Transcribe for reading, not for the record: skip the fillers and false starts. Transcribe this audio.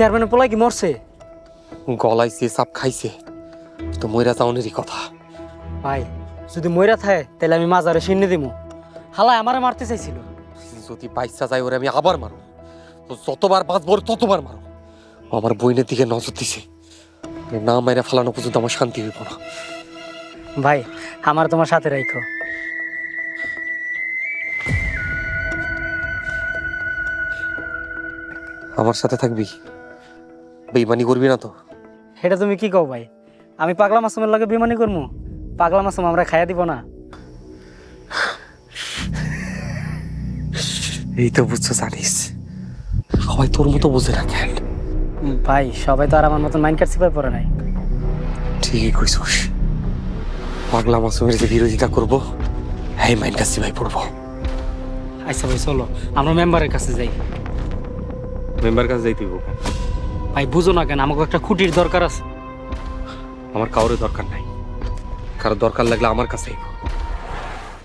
চেয়ারম্যানের পোলা কি মরছে? গলাইছে সাপ খাইছে তো মইরা যাওনেরই কথা। ভাই যদি মইরা থাকে তাহলে আমি মাজারে সিন্নি দিমু। হালায় আমারে মারতে চাইছিল। যদি বাইসা যায় ওরে আমি আবার মারো, ও যতবার বাঁচবো ওরে ততবার মারো। আমার বইনের দিকে নজর দিছে, ওরে না মাইরা ফালানো পর্যন্ত আমার শান্তি হইব না। ভাই আমার তোমার সাথে রাখো। আমার সাথে থাকবি, বেইমানি করবি না তো? এটা তুমি কি কও ভাই? আমি পাগলা মাসুমের লগে বিমানি করমু? পাগলা মাসুম আমরা খাইয়া দিব না? এই তো বুঝছো, জানিস সবাই তোর মতো বোঝে না কেন? ভাই সবাই তো আর আমার মতন মাইন্ড কাট সিপাই পড়ে নাই। ঠিকই কইছস, পাগলা মাসুমের যে বিরোধিতা করবো হ্যাঁ মাইন কাছে ভাই পড়বো। আচ্ছা ভাই চলো আমরা মেম্বারের কাছে যাই। মেম্বার কাছে যাইতে হইব? ভাই বুঝো না কেন, আমাকে একটা খুঁটির দরকার আছে। আমার কাউরে দরকার নাই, কারো দরকার লাগলে আমার কাছে আইব।